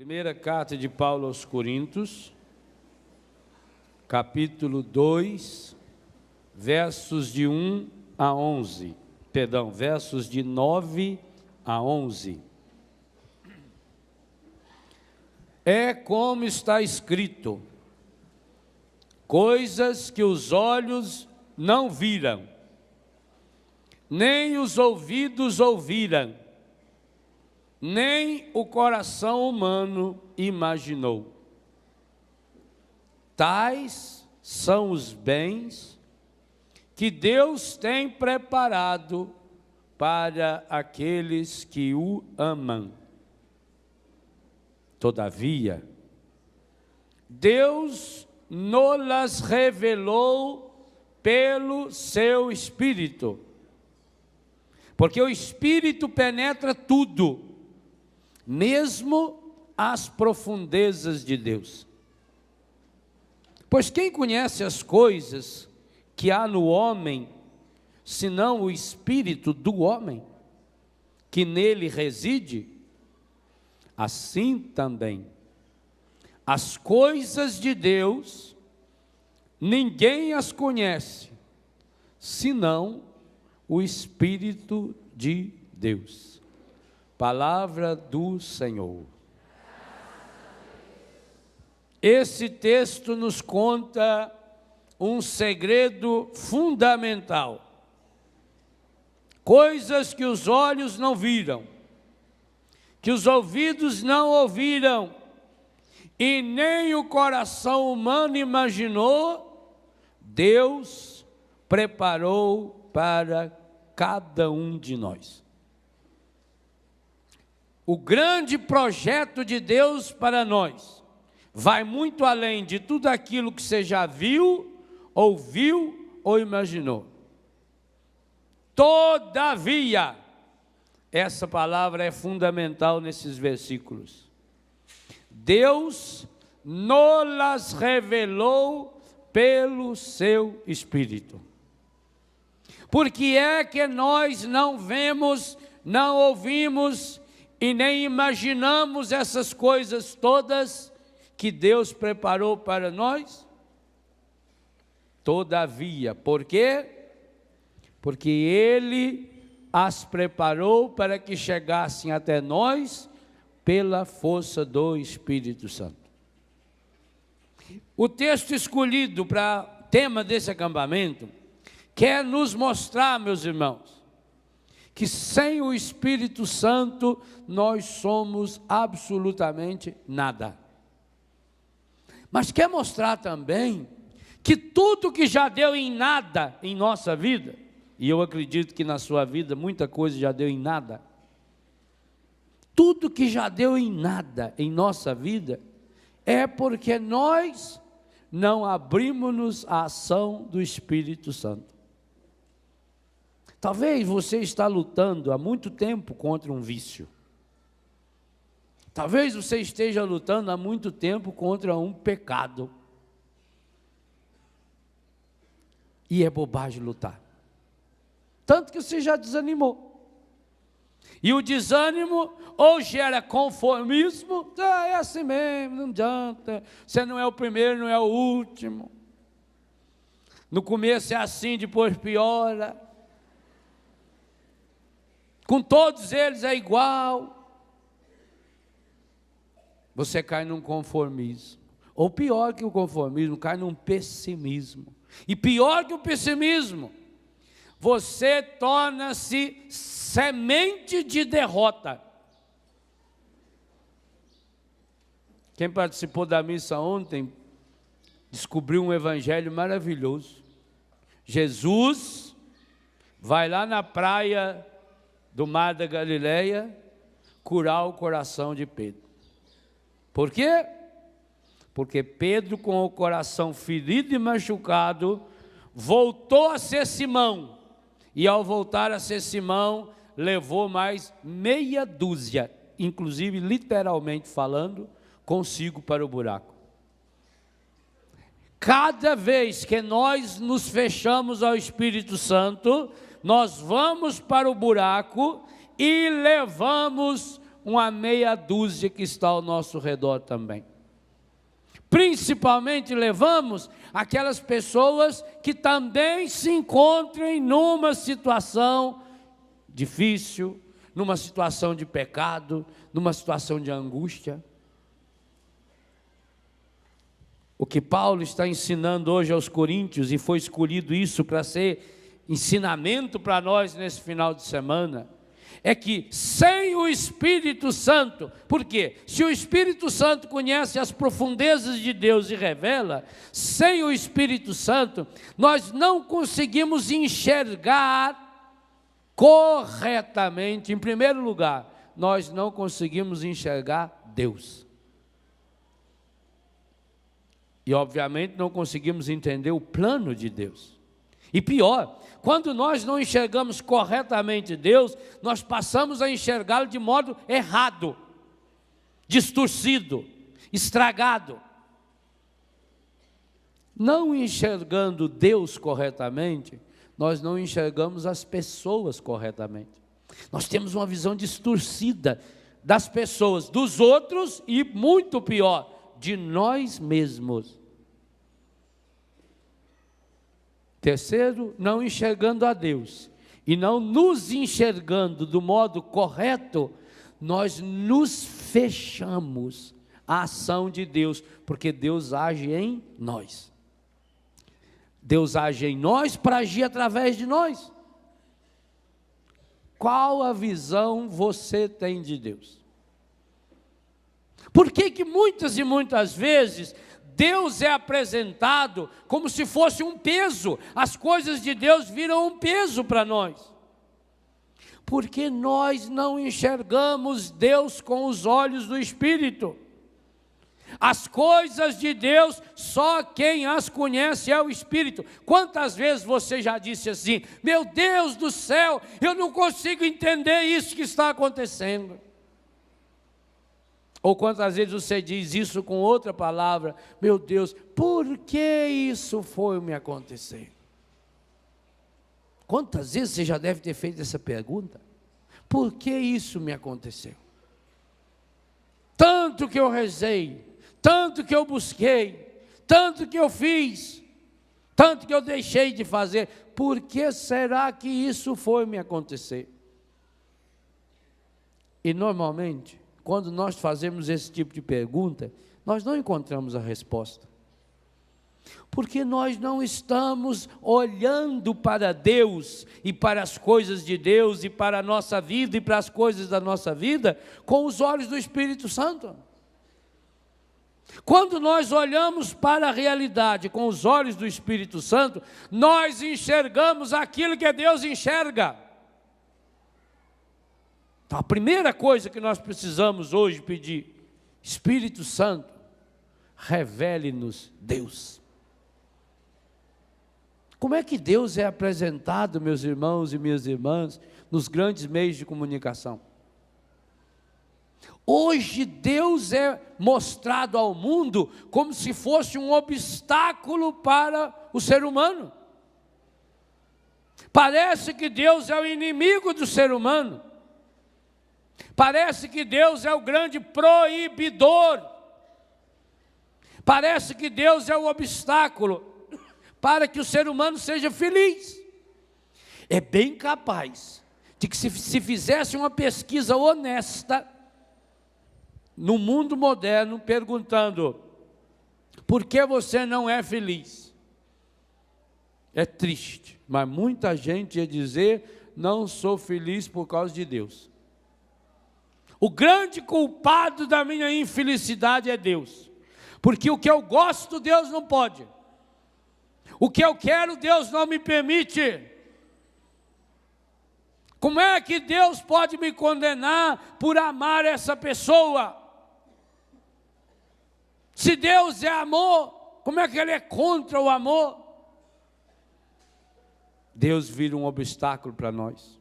Primeira carta de Paulo aos Coríntios, capítulo 2, versos de 1 a 11, versos de 9 a 11. É como está escrito: coisas que os olhos não viram, nem os ouvidos ouviram, nem o coração humano imaginou. Tais são os bens que Deus tem preparado para aqueles que o amam. Todavia, Deus nos revelou pelo seu Espírito, porque o Espírito penetra tudo, mesmo as profundezas de Deus. Pois quem conhece as coisas que há no homem, senão o Espírito do homem, que nele reside? Assim também, as coisas de Deus, ninguém as conhece, senão o Espírito de Deus. Palavra do Senhor. Esse texto nos conta um segredo fundamental. Coisas que os olhos não viram, que os ouvidos não ouviram, e nem o coração humano imaginou, Deus preparou para cada um de nós. O grande projeto de Deus para nós vai muito além de tudo aquilo que você já viu, ouviu ou imaginou. Todavia, essa palavra é fundamental nesses versículos. Deus nos revelou pelo seu Espírito. Por que é que nós não vemos, não ouvimos e nem imaginamos essas coisas todas que Deus preparou para nós? Todavia, por quê? Porque Ele as preparou para que chegassem até nós pela força do Espírito Santo. O texto escolhido para tema desse acampamento quer nos mostrar, meus irmãos, que sem o Espírito Santo nós somos absolutamente nada. Mas quer mostrar também que tudo que já deu em nada em nossa vida, e eu acredito que na sua vida muita coisa já deu em nada, tudo que já deu em nada em nossa vida, é porque nós não abrimos-nos à ação do Espírito Santo. Talvez você está lutando há muito tempo contra um vício. Talvez você esteja lutando há muito tempo contra um pecado. E é bobagem lutar. Tanto que você já desanimou. E o desânimo ou gera conformismo, é assim mesmo, não adianta, você não é o primeiro, não é o último. No começo é assim, depois piora. Com todos eles é igual. Você cai num conformismo. Ou pior que o conformismo, cai num pessimismo. E pior que o pessimismo, você torna-se semente de derrota. Quem participou da missa ontem descobriu um evangelho maravilhoso. Jesus vai lá na praia do Mar da Galileia curar o coração de Pedro. Por quê? Porque Pedro, com o coração ferido e machucado, voltou a ser Simão. E ao voltar a ser Simão, levou mais meia dúzia, inclusive literalmente falando, consigo para o buraco. Cada vez que nós nos fechamos ao Espírito Santo, nós vamos para o buraco e levamos uma meia dúzia que está ao nosso redor também. Principalmente levamos aquelas pessoas que também se encontram numa situação difícil, numa situação de pecado, numa situação de angústia. O que Paulo está ensinando hoje aos coríntios, e foi escolhido isso para ser ensinamento para nós nesse final de semana, é que sem o Espírito Santo, por quê? Se o Espírito Santo conhece as profundezas de Deus e revela, sem o Espírito Santo, nós não conseguimos enxergar corretamente. Em primeiro lugar, nós não conseguimos enxergar Deus. E obviamente não conseguimos entender o plano de Deus. E pior, quando nós não enxergamos corretamente Deus, nós passamos a enxergá-lo de modo errado, distorcido, estragado. Não enxergando Deus corretamente, nós não enxergamos as pessoas corretamente. Nós temos uma visão distorcida das pessoas, dos outros e, muito pior, de nós mesmos. Terceiro, não enxergando a Deus e não nos enxergando do modo correto, nós nos fechamos à ação de Deus, porque Deus age em nós. Deus age em nós para agir através de nós. Qual a visão você tem de Deus? Por que muitas e muitas vezes Deus é apresentado como se fosse um peso? As coisas de Deus viram um peso para nós. Porque nós não enxergamos Deus com os olhos do Espírito. As coisas de Deus, só quem as conhece é o Espírito. Quantas vezes você já disse assim: meu Deus do céu, eu não consigo entender isso que está acontecendo? Ou quantas vezes você diz isso com outra palavra: meu Deus, por que isso foi me acontecer? Quantas vezes você já deve ter feito essa pergunta? Por que isso me aconteceu? Tanto que eu rezei, tanto que eu busquei, tanto que eu fiz, tanto que eu deixei de fazer, por que será que isso foi me acontecer? E normalmente, quando nós fazemos esse tipo de pergunta, nós não encontramos a resposta. Porque nós não estamos olhando para Deus e para as coisas de Deus e para a nossa vida e para as coisas da nossa vida com os olhos do Espírito Santo. Quando nós olhamos para a realidade com os olhos do Espírito Santo, nós enxergamos aquilo que Deus enxerga. Então, a primeira coisa que nós precisamos hoje pedir: Espírito Santo, revele-nos Deus. Como é que Deus é apresentado, meus irmãos e minhas irmãs, nos grandes meios de comunicação? Hoje Deus é mostrado ao mundo como se fosse um obstáculo para o ser humano. Parece que Deus é o inimigo do ser humano. Parece que Deus é o grande proibidor. Parece que Deus é o obstáculo para que o ser humano seja feliz. É bem capaz de que se fizesse uma pesquisa honesta no mundo moderno, perguntando: por que você não é feliz? É triste, mas muita gente ia dizer: não sou feliz por causa de Deus. O grande culpado da minha infelicidade é Deus, porque o que eu gosto, Deus não pode. O que eu quero, Deus não me permite. Como é que Deus pode me condenar por amar essa pessoa? Se Deus é amor, como é que Ele é contra o amor? Deus vira um obstáculo para nós.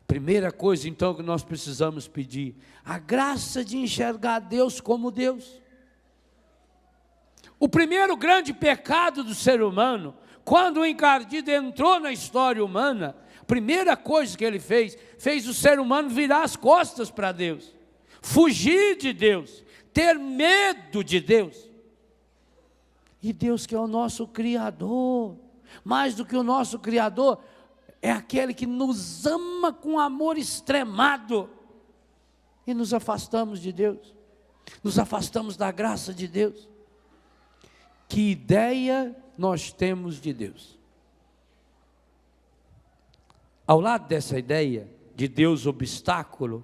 Primeira coisa então que nós precisamos pedir: a graça de enxergar Deus como Deus. O primeiro grande pecado do ser humano, quando o encardido entrou na história humana, Primeira coisa que ele fez o ser humano virar as costas para Deus, fugir de Deus, ter medo de Deus. E Deus, que é o nosso Criador, mais do que o nosso Criador, é aquele que nos ama com amor extremado, e nos afastamos de Deus, nos afastamos da graça de Deus. Que ideia nós temos de Deus? Ao lado dessa ideia de Deus obstáculo,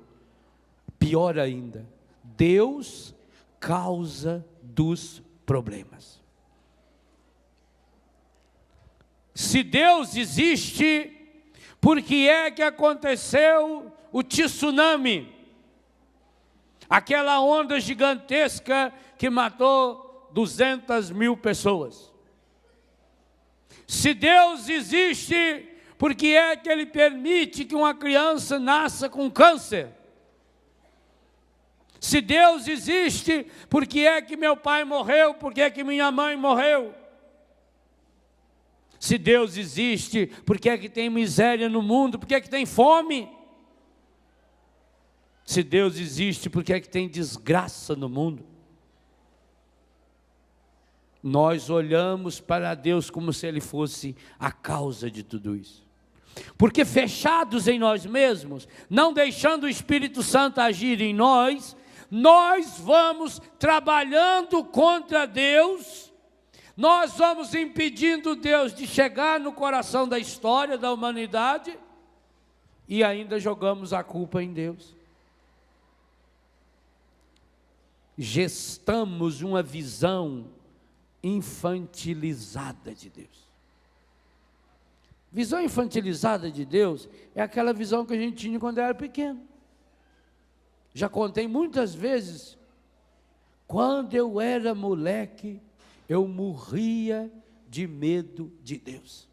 pior ainda, Deus causa dos problemas. Se Deus existe, por que é que aconteceu o tsunami? Aquela onda gigantesca que matou 200.000 pessoas. Se Deus existe, por que é que Ele permite que uma criança nasça com câncer? Se Deus existe, por que é que meu pai morreu? Por que é que minha mãe morreu? Se Deus existe, por que é que tem miséria no mundo? Por que é que tem fome? Se Deus existe, por que é que tem desgraça no mundo? Nós olhamos para Deus como se Ele fosse a causa de tudo isso. Porque fechados em nós mesmos, não deixando o Espírito Santo agir em nós, nós vamos trabalhando contra Deus, nós vamos impedindo Deus de chegar no coração da história da humanidade, e ainda jogamos a culpa em Deus. Gestamos uma visão infantilizada de Deus. Visão infantilizada de Deus é aquela visão que a gente tinha quando era pequeno. Já contei muitas vezes, quando eu era moleque, eu morria de medo de Deus.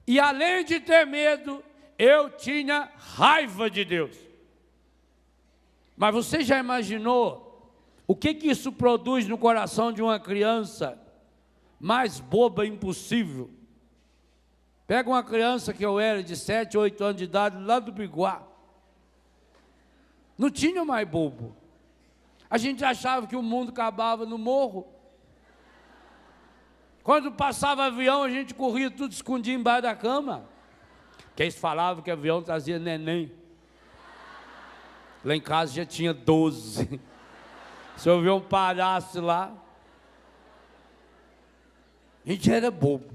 E além de ter medo, eu tinha raiva de Deus. Mas você já imaginou o que isso produz no coração de uma criança mais boba impossível? Pega uma criança que eu era de 7, 8 anos de idade, lá do Biguá. Não tinha mais bobo. A gente achava que o mundo acabava no morro. Quando passava avião, a gente corria tudo escondido embaixo da cama. Porque eles falavam que avião trazia neném. Lá em casa já tinha 12. Se eu ver um palhaço lá, a gente era bobo.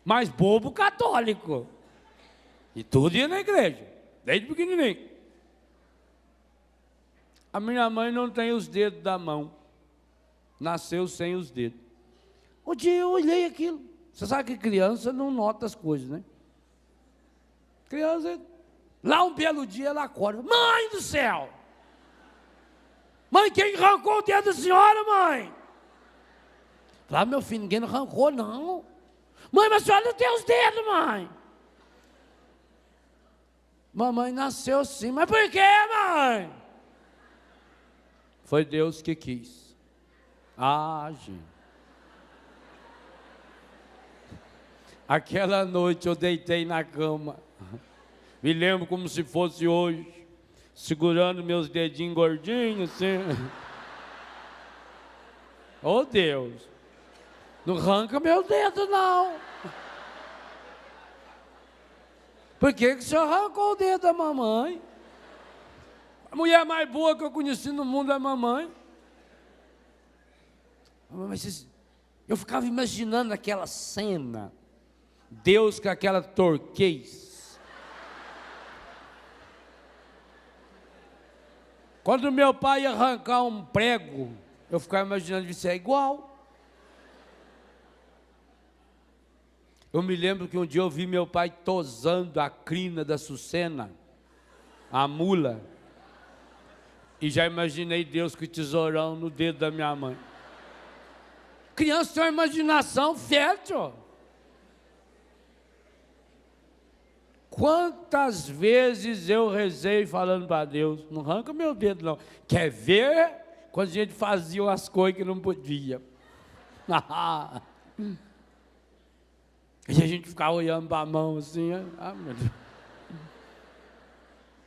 Mas bobo católico. E tudo ia na igreja, desde pequenininho. A minha mãe não tem os dedos da mão. Nasceu sem os dedos. Um dia eu olhei aquilo. Você sabe que criança não nota as coisas, né? Criança, lá um belo dia ela acorda. Mãe do céu! Mãe, quem arrancou o dedo da senhora, mãe? Falei, meu filho, ninguém não arrancou, não. Mãe, mas a senhora não tem os dedos, mãe. Mamãe nasceu sim. Mas por quê, mãe? Foi Deus que quis. Ah, gente. Aquela noite eu deitei na cama. Me lembro como se fosse hoje. Segurando meus dedinhos gordinhos, assim. Oh, Deus. Não arranca meu dedo, não. Por que o senhor arrancou o dedo da mamãe? A mulher mais boa que eu conheci no mundo é a mamãe. Mas eu ficava imaginando aquela cena. Deus com aquela torquês. Quando meu pai ia arrancar um prego, eu ficava imaginando que isso é igual. Eu me lembro que um dia eu vi meu pai tosando a crina da Sucena, a mula, e já imaginei Deus com o tesourão no dedo da minha mãe. Criança tem uma imaginação fértil. Quantas vezes eu rezei falando para Deus, não arranca meu dedo não. Quer ver quando a gente fazia as coisas que não podia? E a gente ficava olhando para a mão assim. Ah, meu Deus.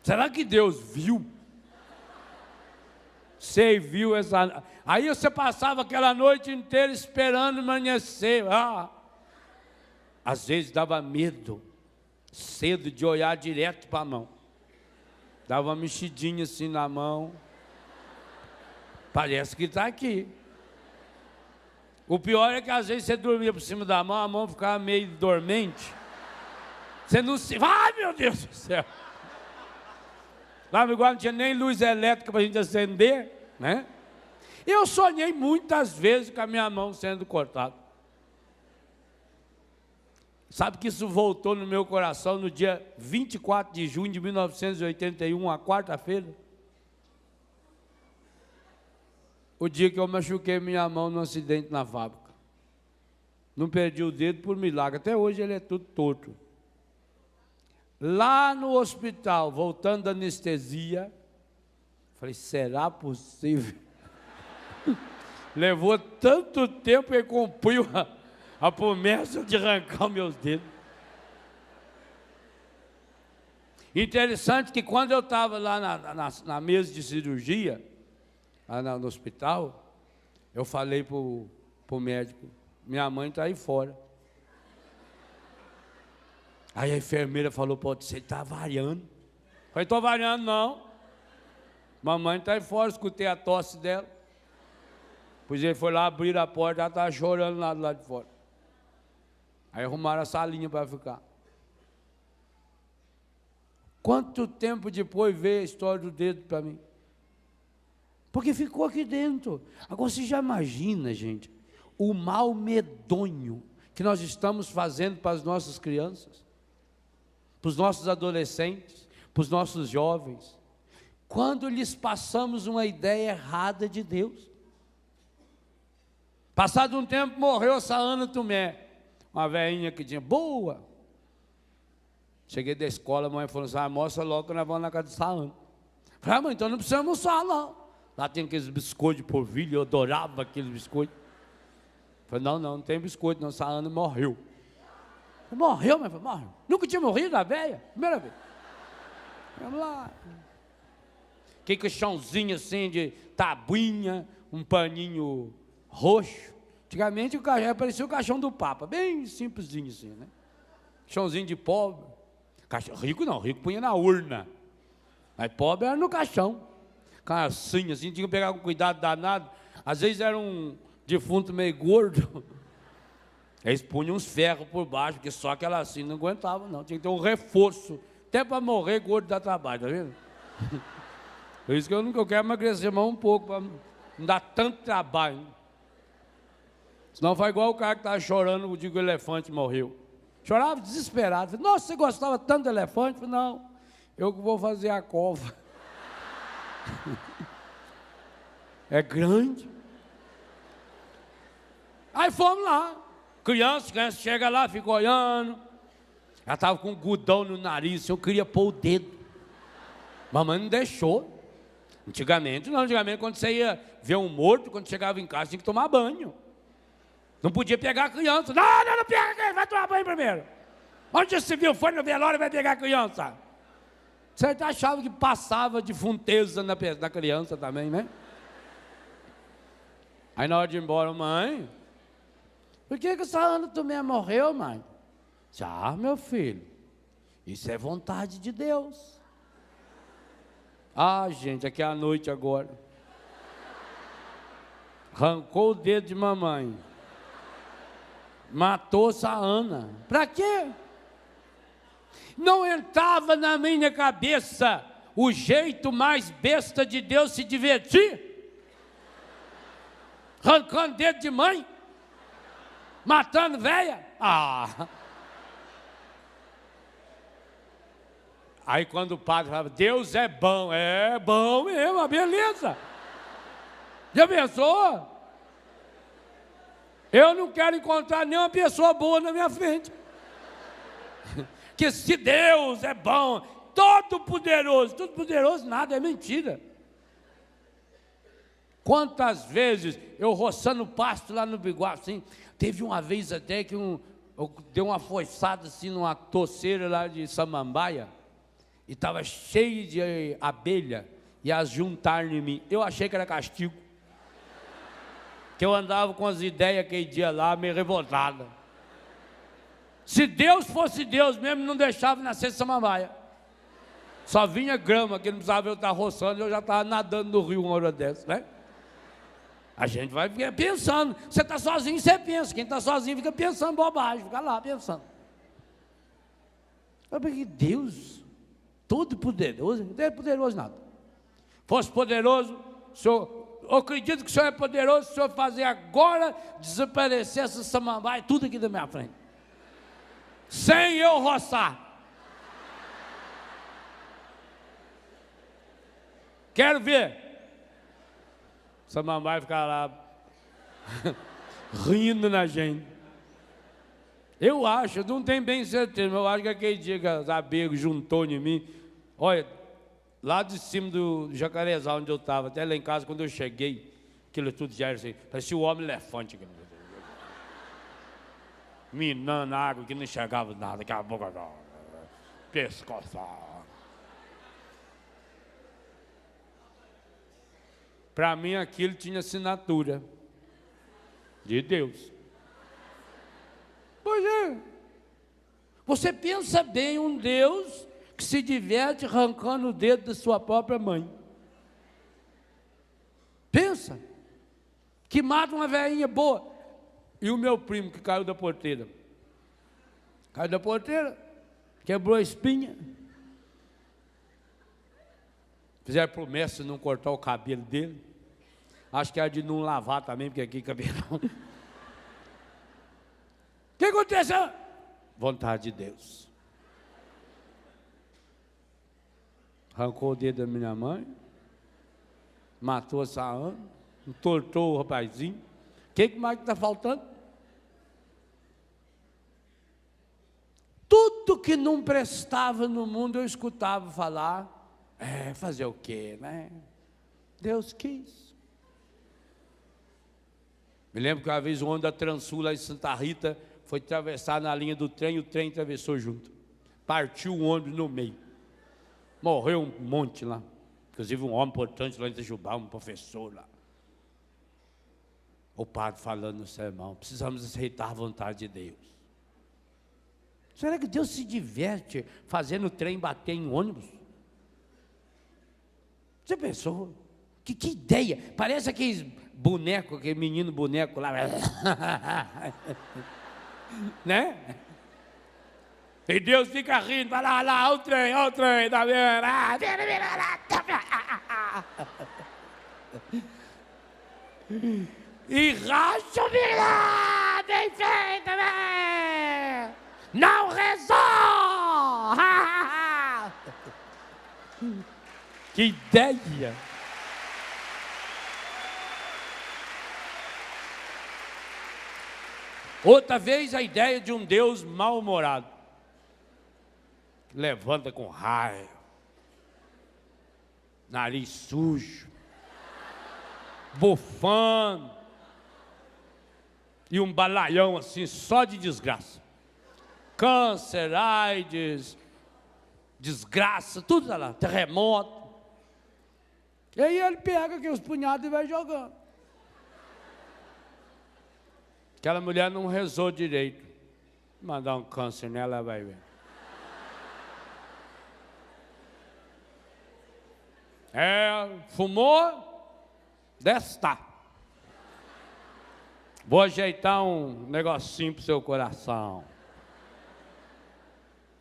Será que Deus viu? Você viu essa... Aí você passava aquela noite inteira esperando amanhecer. Às vezes dava medo, cedo, de olhar direto para a mão. Dava uma mexidinha assim na mão. Parece que está aqui. O pior é que às vezes você dormia por cima da mão, a mão ficava meio dormente. Você não se... Ai, meu Deus do céu! Lá no igual não tinha nem luz elétrica para a gente acender, né? Eu sonhei muitas vezes com a minha mão sendo cortada. Sabe que isso voltou no meu coração no dia 24 de junho de 1981, a quarta-feira? O dia que eu machuquei minha mão num acidente na fábrica. Não perdi o dedo por milagre, até hoje ele é tudo torto. Lá no hospital, voltando da anestesia, falei, será possível? Levou tanto tempo e cumpriu a promessa de arrancar os meus dedos. Interessante que quando eu estava lá na mesa de cirurgia, lá no hospital, eu falei para o médico, minha mãe está aí fora. Aí a enfermeira falou, pô, você está variando. Eu falei, estou variando não. Mamãe está aí fora, escutei a tosse dela. Pois ele foi lá abrir a porta, ela estava chorando lá do lado de fora. Aí arrumaram a salinha para ficar. Quanto tempo depois veio a história do dedo para mim? Porque ficou aqui dentro. Agora você já imagina, gente, o mal medonho que nós estamos fazendo para as nossas crianças, para os nossos adolescentes, para os nossos jovens, quando lhes passamos uma ideia errada de Deus. Passado um tempo morreu essa Ana Tomé, uma velhinha que tinha boa. Cheguei da escola, a mãe falou assim, almoça logo que nós vamos na casa de Ana. Falei, mãe, então não precisa almoçar não. Lá tem aqueles biscoitos de polvilho, eu adorava aqueles biscoitos. Falei, não tem biscoito não, essa Ana morreu. Morreu, mas morreu. Nunca tinha morrido a velha, primeira vez. Vamos lá. Que chãozinho assim de tabuinha, um paninho roxo. Antigamente o caixão parecia o caixão do Papa, bem simplesinho assim, né? Chãozinho de pobre. Rico não, rico punha na urna. Mas pobre era no caixão. Caixinha assim, tinha que pegar com cuidado danado. Às vezes era um defunto meio gordo. Eles punham uns ferros por baixo, porque só aquela assim não aguentava, não. Tinha que ter um reforço. Até para morrer, gordo dá trabalho, tá vendo? Por isso que eu quero emagrecer mais um pouco, para não dar tanto trabalho. Senão vai igual o cara que estava chorando o dia que o elefante morreu. Chorava desesperado. Falei, nossa, você gostava tanto do elefante? Falei, não, eu que vou fazer a cova. É grande. Aí fomos lá. Criança chega lá, fica olhando. Ela estava com um gudão no nariz, eu queria pôr o dedo. Mamãe não deixou. Antigamente quando você ia ver um morto, quando chegava em casa, tinha que tomar banho. Não podia pegar a criança. Não pega, vai tomar banho primeiro. Onde você viu, foi no velório e vai pegar a criança. Você achava que passava de funteza na criança também, né? Aí na hora de ir embora, mãe, por que essa Ana Tomé morreu, mãe? Meu filho, isso é vontade de Deus. Gente, aqui é a noite agora. Arrancou o dedo de mamãe. Matou essa Ana. Para quê? Não entrava na minha cabeça o jeito mais besta de Deus se divertir. Arrancando dedo de mãe. Matando velha. Aí quando o padre falava, Deus é bom mesmo, beleza. Já pensou? Eu não quero encontrar nenhuma pessoa boa na minha frente. Que se Deus é bom, todo poderoso nada, é mentira. Quantas vezes eu roçando pasto lá no Biguá, assim, teve uma vez até que eu dei uma foiçada assim numa toceira lá de Samambaia, e estava cheio de abelha, e as juntaram em mim. Eu achei que era castigo, que eu andava com as ideias aquele dia lá, meio revoltada. Se Deus fosse Deus mesmo, não deixava nascer Samambaia. Só vinha grama, que não precisava eu estar roçando, eu já estava nadando no rio uma hora dessa, né? A gente vai pensando. Você está sozinho, você pensa. Quem está sozinho fica pensando bobagem, fica lá pensando. Eu falei, Deus, todo poderoso, não é poderoso nada. Fosse poderoso, o senhor, eu acredito que o senhor é poderoso, se o senhor fazer agora desaparecer essa samambaia, tudo aqui da minha frente. Sem eu roçar. Quero ver. Samambaia ficar lá rindo na gente. Eu acho, eu não tenho bem certeza, mas eu acho que aquele dia que as abelhas juntou em mim, olha, lá de cima do Jacarezal, onde eu estava, até lá em casa, quando eu cheguei, aquilo tudo já era assim, parecia o homem-elefante. Minando água, que não enxergava nada, aquela boca, pescoçar. Para mim aquilo tinha assinatura de Deus. Pois é. Você pensa bem, um Deus que se diverte arrancando o dedo da sua própria mãe. Pensa. Que mata uma velhinha boa. E o meu primo que caiu da porteira. Caiu da porteira, quebrou a espinha. Fizeram promessa de não cortar o cabelo dele. Acho que era de não lavar também, porque aqui cabelão. O que aconteceu? Vontade de Deus. Arrancou o dedo da minha mãe. Matou essa Ana. Entortou o rapazinho. O que mais está faltando? Tudo que não prestava no mundo eu escutava falar. Fazer o quê, né? Deus quis. Me lembro que uma vez o ônibus da Transul lá em Santa Rita foi atravessar na linha do trem e o trem atravessou junto. Partiu o ônibus no meio. Morreu um monte lá. Inclusive um homem importante lá em Itajubá, um professor lá. O padre falando no sermão, precisamos aceitar a vontade de Deus. Será que Deus se diverte fazendo o trem bater em ônibus? Você pensou? Que ideia! Parece aqueles bonecos, aquele menino boneco lá. Né? E Deus fica rindo, vai lá, olha o trem, tá vendo? E racha o virá, bem feito, né? Não rezou! Que ideia! Outra vez a ideia de um Deus mal-humorado. Levanta com raiva. Nariz sujo. Bufando. E um balaião assim, só de desgraça. Câncer, AIDS, desgraça, tudo lá, terremoto. E aí ele pega aqui os punhados e vai jogando. Aquela mulher não rezou direito. Mandar um câncer nela, ela vai ver. Fumou? Desta. Vou ajeitar um negocinho pro seu coração.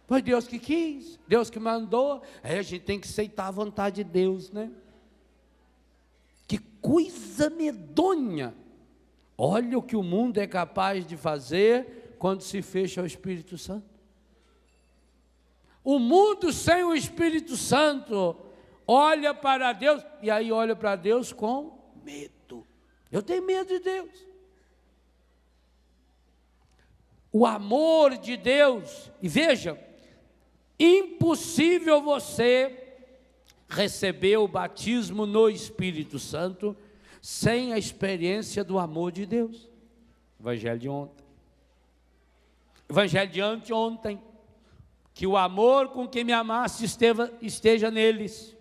Foi Deus que quis, Deus que mandou. A gente tem que aceitar a vontade de Deus, né? Que coisa medonha. Olha o que o mundo é capaz de fazer quando se fecha ao Espírito Santo. O mundo sem o Espírito Santo olha para Deus, e aí olha para Deus com medo. Eu tenho medo de Deus. O amor de Deus, e veja, impossível você receber o batismo no Espírito Santo sem a experiência do amor de Deus. Evangelho de ontem. Evangelho de anteontem, que o amor com que me amaste esteja neles.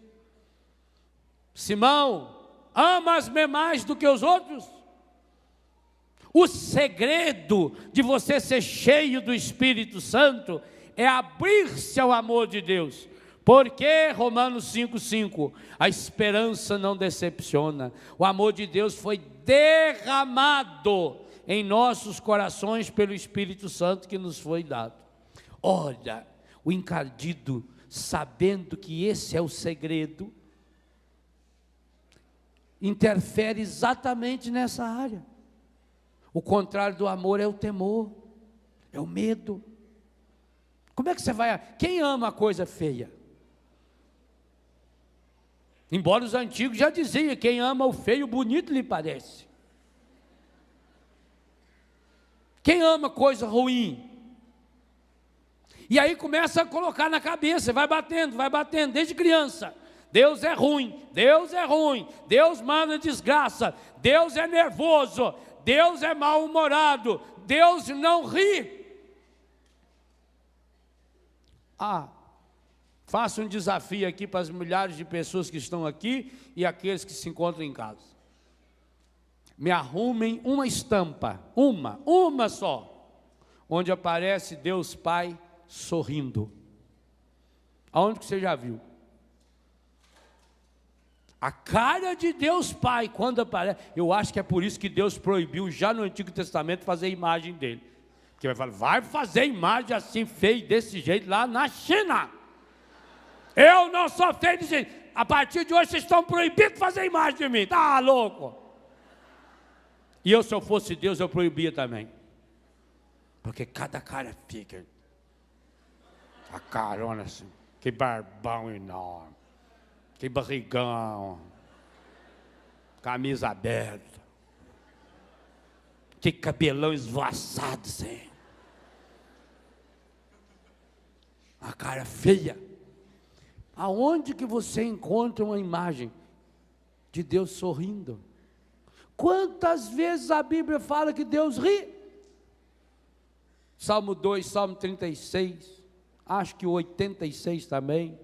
Simão, amas-me mais do que os outros? O segredo de você ser cheio do Espírito Santo é abrir-se ao amor de Deus. Porque, Romanos 5,5, a esperança não decepciona. O amor de Deus foi derramado em nossos corações pelo Espírito Santo que nos foi dado. Olha, o encardido, sabendo que esse é o segredo, interfere exatamente nessa área. O contrário do amor é o temor, é o medo. Como é que você vai... Quem ama a coisa feia? Embora os antigos já diziam, quem ama o feio, bonito lhe parece. Quem ama coisa ruim? E aí começa a colocar na cabeça, vai batendo, desde criança. Deus é ruim, Deus manda desgraça, Deus é nervoso, Deus é mal-humorado, Deus não ri. Faço um desafio aqui para as milhares de pessoas que estão aqui e aqueles que se encontram em casa. Me arrumem uma estampa, uma só, onde aparece Deus Pai sorrindo. Aonde que você já viu? A cara de Deus Pai, quando aparece, eu acho que é por isso que Deus proibiu já no Antigo Testamento fazer a imagem dele. Porque vai falar, vai fazer imagem assim feia, desse jeito lá na China. Eu não sou feio desse jeito. A partir de hoje vocês estão proibidos de fazer imagem de mim. Tá louco? E eu, se eu fosse Deus, eu proibia também. Porque cada cara fica. A carona assim. Que barbão enorme. Que barrigão. Camisa aberta. Que cabelão esvoaçado assim. A cara feia. Aonde que você encontra uma imagem de Deus sorrindo? Quantas vezes a Bíblia fala que Deus ri? Salmo 2, Salmo 36, acho que o 86 também.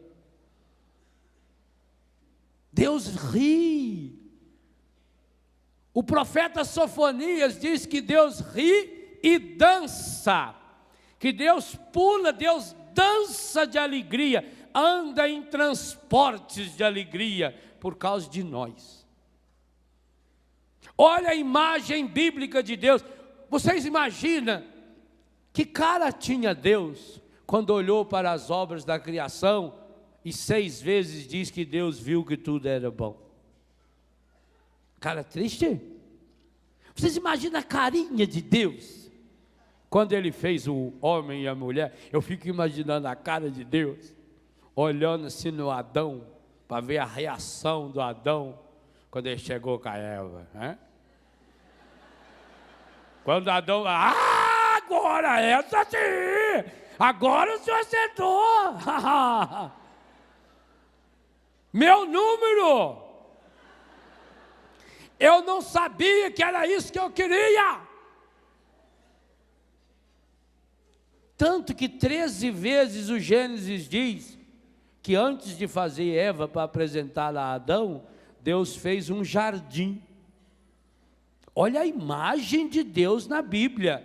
Deus ri. O profeta Sofonias diz que Deus ri e dança, que Deus pula, Deus dança de alegria, anda em transportes de alegria por causa de nós. Olha a imagem bíblica de Deus. Vocês imaginam que cara tinha Deus quando olhou para as obras da criação e 6 vezes diz que Deus viu que tudo era bom? Cara triste? Vocês imaginam a carinha de Deus quando Ele fez o homem e a mulher? Eu fico imaginando a cara de Deus olhando assim no Adão, para ver a reação do Adão, quando ele chegou com a Eva, né? Quando Adão, agora essa sim, agora o senhor acertou, meu número, eu não sabia que era isso que eu queria, tanto que 13 vezes o Gênesis diz, que antes de fazer Eva para apresentá-la a Adão, Deus fez um jardim. Olha a imagem de Deus na Bíblia.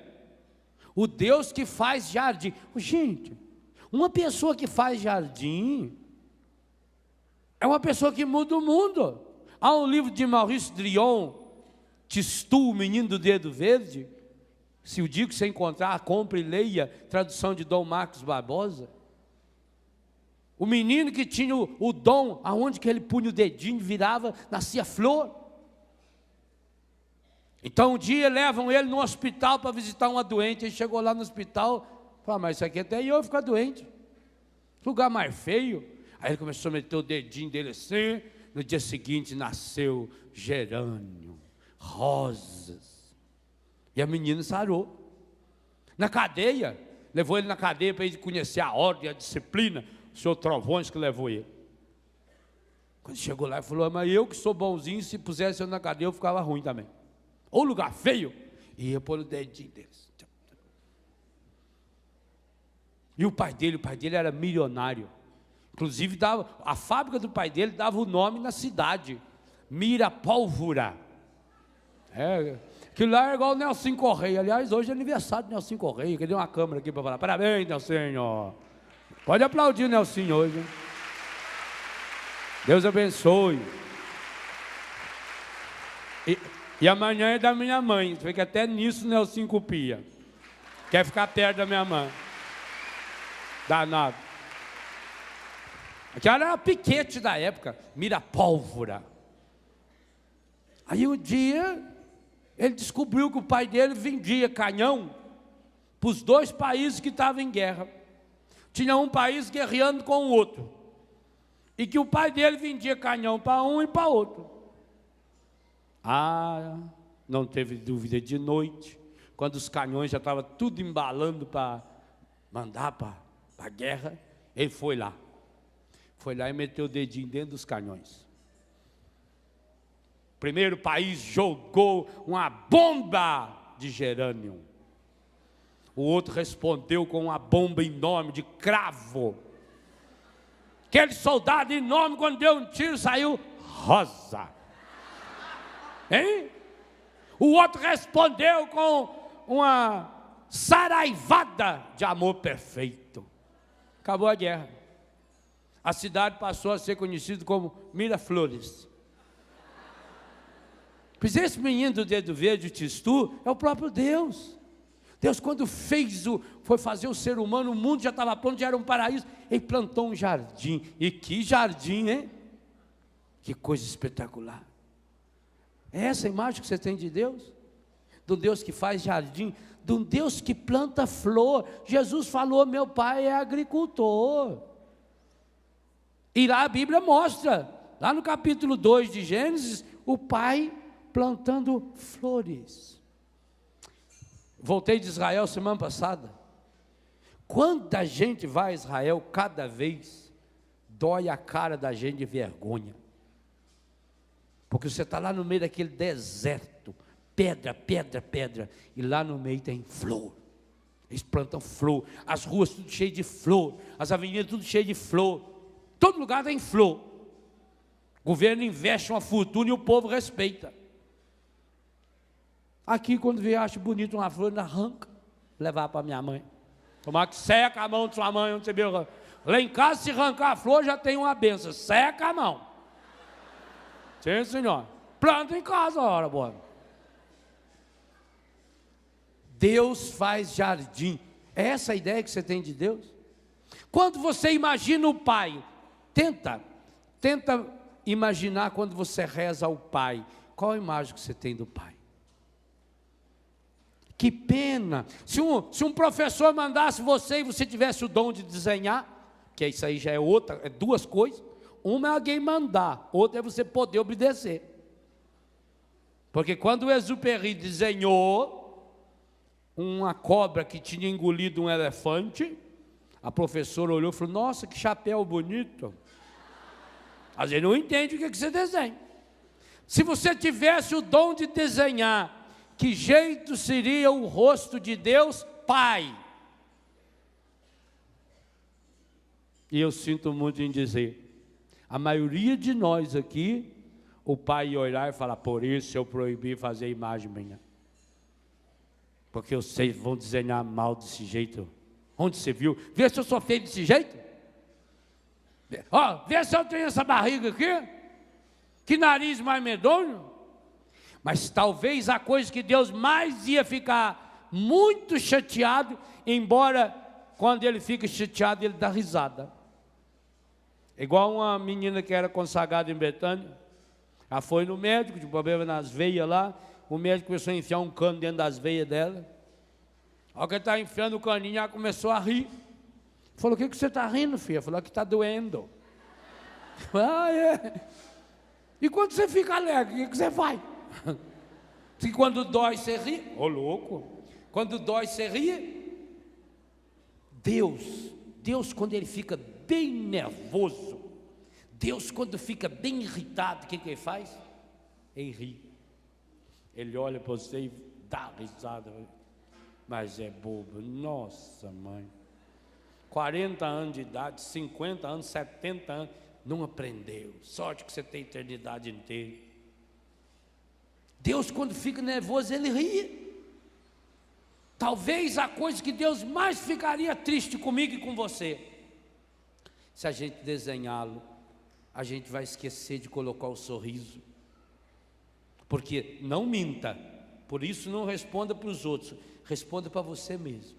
O Deus que faz jardim. Gente, uma pessoa que faz jardim é uma pessoa que muda o mundo. Há um livro de Maurice Drion, Tistu, o menino do dedo verde. Se o dia que você encontrar, compre e leia, tradução de Dom Marcos Barbosa. O menino que tinha o dom, aonde que ele punha o dedinho, virava, nascia flor. Então um dia levam ele no hospital para visitar uma doente. Ele chegou lá no hospital, falou, mas isso aqui até eu ficar doente. Lugar mais feio. Aí ele começou a meter o dedinho dele assim. No dia seguinte nasceu gerânio, rosas. E a menina sarou. Na cadeia, levou ele na cadeia para ele conhecer a ordem, a disciplina. O senhor Trovões que levou ele. Quando chegou lá, ele falou, mas eu que sou bonzinho, se pusesse eu na cadeia, eu ficava ruim também. Ou lugar feio. E ia pôr o dedinho deles. E o pai dele era milionário. Inclusive, a fábrica do pai dele dava o nome na cidade, Mirapólvora. Aquilo lá é igual o Nelson Correia. Aliás, hoje é aniversário do Nelson Correia, que deu uma câmera aqui para falar, parabéns, Nelson. Pode aplaudir o Nelson hoje, hein? Deus abençoe. E amanhã é da minha mãe. Você vê que até nisso o Nelson copia. Quer ficar perto da minha mãe. Danado. Aquela era a piquete da época, Mirapólvora. Aí um dia, ele descobriu que o pai dele vendia canhão para os 2 países que estavam em guerra. Tinha um país guerreando com o outro. E que o pai dele vendia canhão para um e para outro. Não teve dúvida, de noite, quando os canhões já estavam tudo embalando para mandar para a guerra, ele foi lá e meteu o dedinho dentro dos canhões. O primeiro país jogou uma bomba de gerânio, o outro respondeu com uma bomba enorme de cravo. Aquele soldado enorme, quando deu um tiro, saiu rosa. Hein? O outro respondeu com uma saraivada de amor perfeito. Acabou a guerra. A cidade passou a ser conhecida como Miraflores. Pois esse menino do dedo verde, o Tistu, é o próprio Deus. Deus, quando foi fazer o ser humano, o mundo já estava pronto, já era um paraíso. Ele plantou um jardim. E que jardim, hein? Que coisa espetacular. É essa a imagem que você tem de Deus? Do Deus que faz jardim, de um Deus que planta flor. Jesus falou, meu pai é agricultor. E lá a Bíblia mostra, lá no capítulo 2 de Gênesis, o pai plantando flores. Voltei de Israel semana passada. Quanta gente vai a Israel, cada vez dói a cara da gente de vergonha. Porque você está lá no meio daquele deserto, pedra, pedra, pedra, e lá no meio tem flor. Eles plantam flor, as ruas tudo cheio de flor, as avenidas tudo cheio de flor, todo lugar tem flor. O governo investe uma fortuna e o povo respeita. Aqui, quando vê, acha bonito uma flor, arranca, levar para minha mãe. Tomar que seca a mão de sua mãe, onde você viu. Lá em casa, se arrancar a flor, já tem uma benção, seca a mão. Sim, senhor. Planta em casa, ora, boa. Deus faz jardim. É essa a ideia que você tem de Deus? Quando você imagina o Pai, tenta imaginar quando você reza ao Pai. Qual a imagem que você tem do Pai? Que pena. Se um professor mandasse você e você tivesse o dom de desenhar, que isso aí já é 2 coisas. Uma é alguém mandar, outra é você poder obedecer. Porque quando o Exupéry desenhou uma cobra que tinha engolido um elefante, a professora olhou e falou, nossa, que chapéu bonito. Às vezes não entende o que você desenha. Se você tivesse o dom de desenhar, que jeito seria o rosto de Deus, Pai? E eu sinto muito em dizer, a maioria de nós aqui, o pai ia olhar e falar, por isso eu proibi fazer imagem minha. Porque vocês vão desenhar mal desse jeito. Onde você viu? Vê se eu sou feio desse jeito. Ó, vê se eu tenho essa barriga aqui. Que nariz mais medonho. Mas talvez a coisa que Deus mais ia ficar muito chateado, embora quando ele fica chateado, ele dá risada. Igual uma menina que era consagrada em Betânia, ela foi no médico, de problema nas veias lá, o médico começou a enfiar um cano dentro das veias dela. Ao que ele estava enfiando o caninho, ela começou a rir. Falou, o que você está rindo, filha? Falou, que está doendo. É. E quando você fica alegre, o que você faz? Se quando dói, você ri. Ô, louco. Quando dói, você ri. Deus, quando ele fica bem nervoso, Deus, quando fica bem irritado, o que ele faz? Ele ri. Ele olha para você e dá risada. Mas é bobo. Nossa, mãe. 40 anos de idade, 50 anos, 70 anos, não aprendeu. Sorte que você tem a eternidade inteira. Deus, quando fica nervoso, Ele ri. Talvez a coisa que Deus mais ficaria triste comigo e com você, se a gente desenhá-lo, a gente vai esquecer de colocar o sorriso. Porque não minta, por isso não responda para os outros, responda para você mesmo.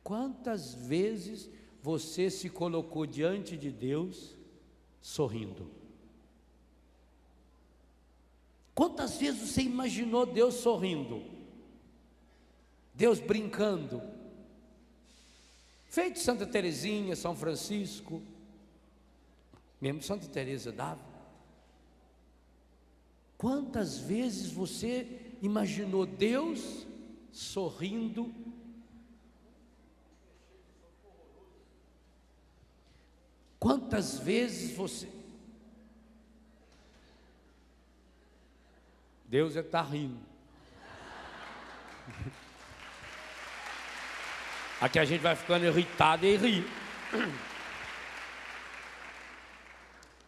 Quantas vezes você se colocou diante de Deus sorrindo? Quantas vezes você imaginou Deus sorrindo? Deus brincando? Feito Santa Teresinha, São Francisco, mesmo Santa Teresa d'Ávila. Quantas vezes você imaginou Deus sorrindo? Quantas vezes você... Deus está rindo. Aqui a gente vai ficando irritado e ri.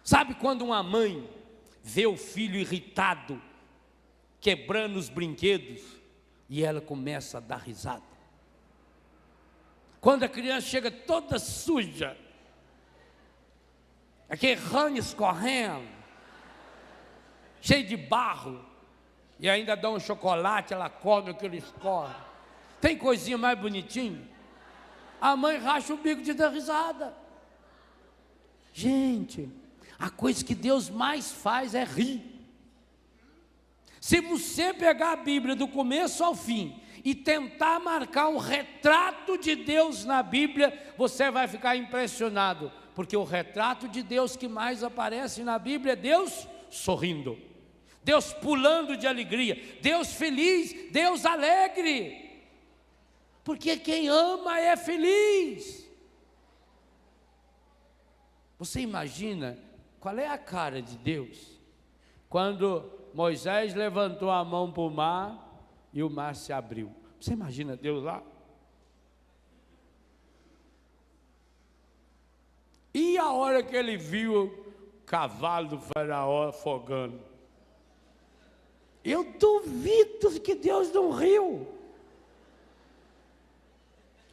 Sabe quando uma mãe vê o filho irritado, quebrando os brinquedos, e ela começa a dar risada? Quando a criança chega toda suja, aquele ranho escorrendo, cheio de barro, e ainda dá um chocolate, ela come aquilo escorre. Tem coisinha mais bonitinha? A mãe racha o bico de dar risada. Gente, a coisa que Deus mais faz é rir. Se você pegar a Bíblia do começo ao fim e tentar marcar um retrato de Deus na Bíblia, você vai ficar impressionado, porque o retrato de Deus que mais aparece na Bíblia é Deus sorrindo, Deus pulando de alegria, Deus feliz, Deus alegre, porque quem ama é feliz. Você imagina qual é a cara de Deus quando Moisés levantou a mão para o mar e o mar se abriu? Você imagina Deus lá? E a hora que ele viu o cavalo do faraó afogando? Eu duvido que Deus não riu.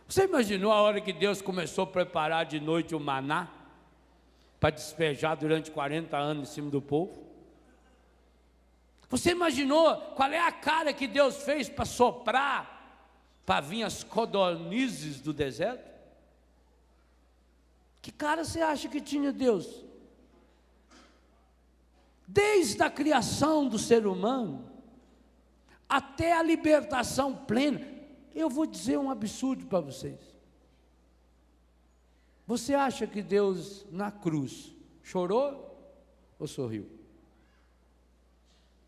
Você imaginou a hora que Deus começou a preparar de noite o maná para despejar durante 40 anos em cima do povo? Você imaginou qual é a cara que Deus fez para soprar, para vir as codornizes do deserto? Que cara você acha que tinha Deus? Desde a criação do ser humano até a libertação plena. Eu vou dizer um absurdo para vocês. Você acha que Deus na cruz chorou ou sorriu?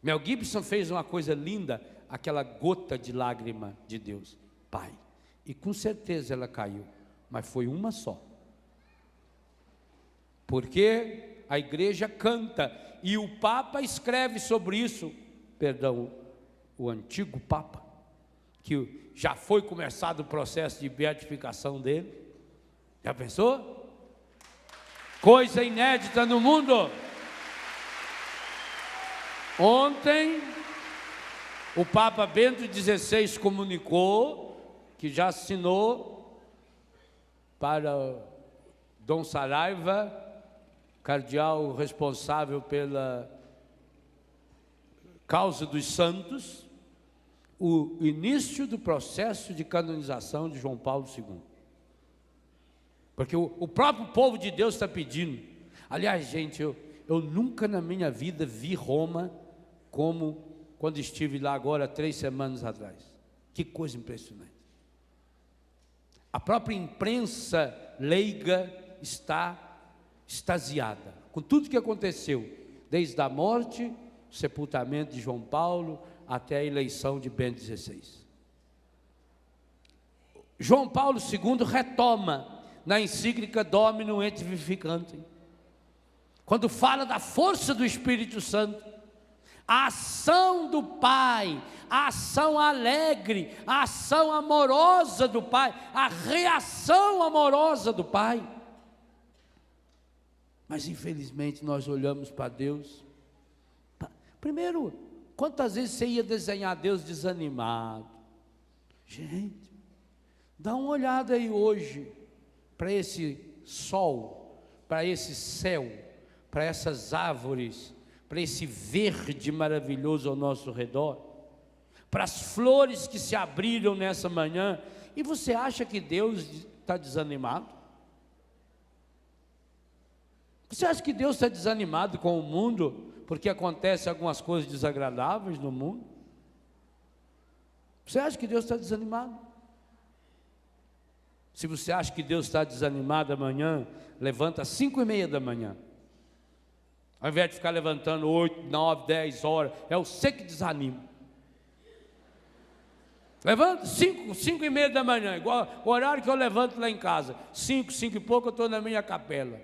Mel Gibson fez uma coisa linda, aquela gota de lágrima de Deus, Pai, e com certeza ela caiu, mas foi uma só, porque a igreja canta, e o Papa escreve sobre isso, o antigo Papa, que já foi começado o processo de beatificação dele. Já pensou? Coisa inédita no mundo. Ontem, o Papa Bento XVI comunicou que já assinou para Dom Saraiva, cardeal responsável pela causa dos santos, o início do processo de canonização de João Paulo II. Porque o próprio povo de Deus está pedindo. Aliás, gente, eu nunca na minha vida vi Roma como quando estive lá agora 3 semanas atrás. Que coisa impressionante. A própria imprensa leiga está extasiada com tudo que aconteceu, desde a morte, o sepultamento de João Paulo, até a eleição de Bento XVI. João Paulo II retoma na encíclica Dominum et Vivificantem, quando fala da força do Espírito Santo, A ação do Pai, a ação alegre, a ação amorosa do Pai, a reação amorosa do Pai. Mas infelizmente nós olhamos para Deus. Primeiro, quantas vezes você ia desenhar Deus desanimado? Gente, dá uma olhada aí hoje para esse sol, para esse céu, para essas árvores, para esse verde maravilhoso ao nosso redor, para as flores que se abriram nessa manhã. E você acha que Deus está desanimado? Você acha que Deus está desanimado com o mundo porque acontecem algumas coisas desagradáveis no mundo? Você acha que Deus está desanimado? Se você acha que Deus está desanimado amanhã, levanta às 5:30 da manhã. Ao invés de ficar levantando 8, 9, 10 horas, é você que desanima. Levanta 5:30 da manhã, igual o horário que eu levanto lá em casa. 5 e pouco eu estou na minha capela.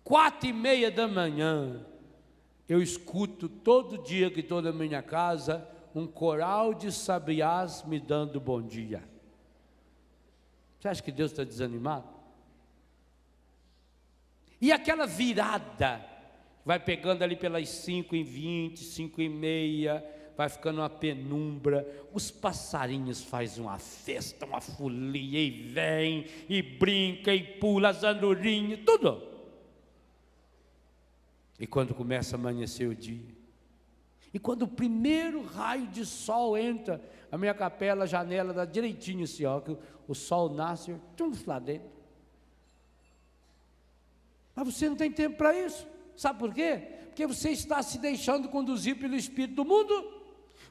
4:30 da manhã, eu escuto todo dia que estou na minha casa, um coral de sabiás me dando bom dia. Você acha que Deus está desanimado? E aquela virada, vai pegando ali pelas 5:20, 5:30, vai ficando uma penumbra, os passarinhos fazem uma festa, uma folia, e vem, e brinca, e pula, as andorinhas, tudo. E quando começa a amanhecer o dia, e quando o primeiro raio de sol entra, a minha capela, a janela dá direitinho assim, ó, que o sol nasce, tudo lá dentro. Mas você não tem tempo para isso. Sabe por quê? Porque você está se deixando conduzir pelo espírito do mundo.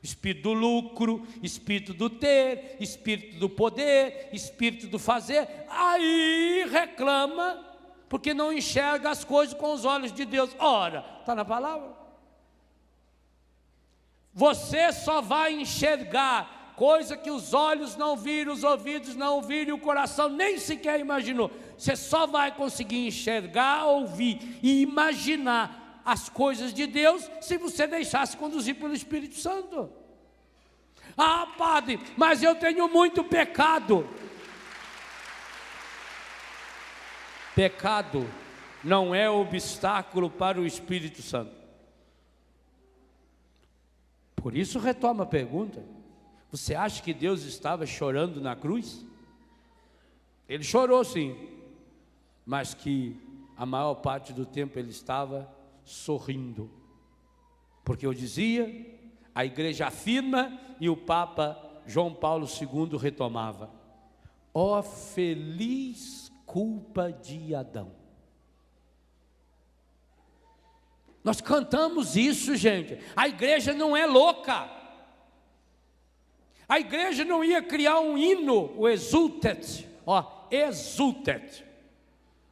Espírito do lucro, espírito do ter, espírito do poder, espírito do fazer. Aí reclama porque não enxerga as coisas com os olhos de Deus. Ora, está na palavra. Você só vai enxergar coisa que os olhos não viram, os ouvidos não ouviram e o coração nem sequer imaginou. Você só vai conseguir enxergar, ouvir e imaginar as coisas de Deus se você deixar se conduzir pelo Espírito Santo. Ah, padre, mas eu tenho muito pecado. Pecado não é obstáculo para o Espírito Santo. Por isso retoma a pergunta: você acha que Deus estava chorando na cruz? Ele chorou sim, mas que a maior parte do tempo ele estava sorrindo, porque eu dizia, a igreja afirma e o Papa João Paulo II retomava: ó feliz culpa de Adão. Nós cantamos isso, gente. A igreja não é louca. A igreja não ia criar um hino, o Exultet, ó, Exultet.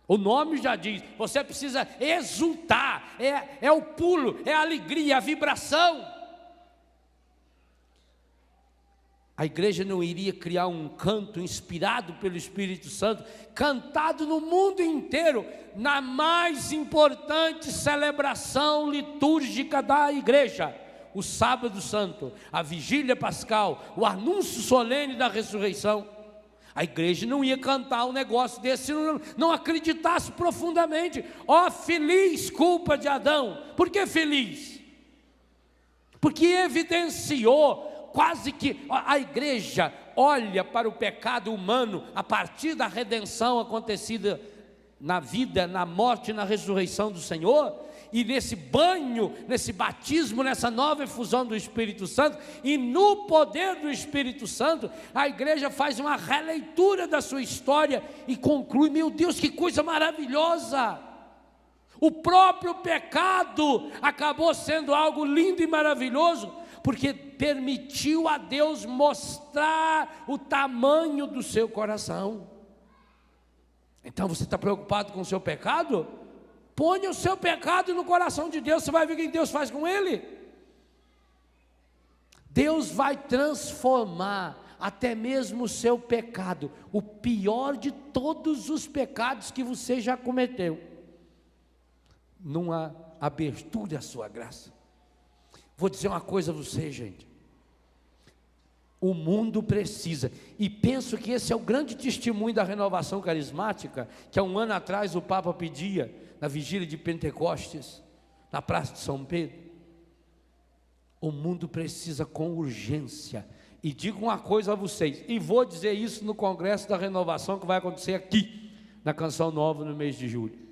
O nome já diz, você precisa exultar, é o pulo, é a alegria, a vibração. A igreja não iria criar um canto inspirado pelo Espírito Santo, cantado no mundo inteiro, na mais importante celebração litúrgica da igreja, o Sábado Santo, a Vigília Pascal, o anúncio solene da ressurreição. A igreja não ia cantar um negócio desse se não acreditasse profundamente. Ó feliz culpa de Adão. Por que feliz? Porque evidenciou, quase que a igreja olha para o pecado humano a partir da redenção acontecida na vida, na morte e na ressurreição do Senhor, e nesse banho, nesse batismo, nessa nova efusão do Espírito Santo, e no poder do Espírito Santo, a igreja faz uma releitura da sua história e conclui: meu Deus, que coisa maravilhosa! O próprio pecado acabou sendo algo lindo e maravilhoso, porque permitiu a Deus mostrar o tamanho do seu coração. Então você está preocupado com o seu pecado? Ponha o seu pecado no coração de Deus, você vai ver o que Deus faz com ele. Deus vai transformar até mesmo o seu pecado, o pior de todos os pecados que você já cometeu, numa abertura à sua graça. Vou dizer uma coisa a você, gente. O mundo precisa, e penso que esse é o grande testemunho da renovação carismática, que há um ano atrás o Papa pedia, na vigília de Pentecostes, na Praça de São Pedro. O mundo precisa com urgência, e digo uma coisa a vocês, e vou dizer isso no Congresso da Renovação, que vai acontecer aqui, na Canção Nova, no mês de julho.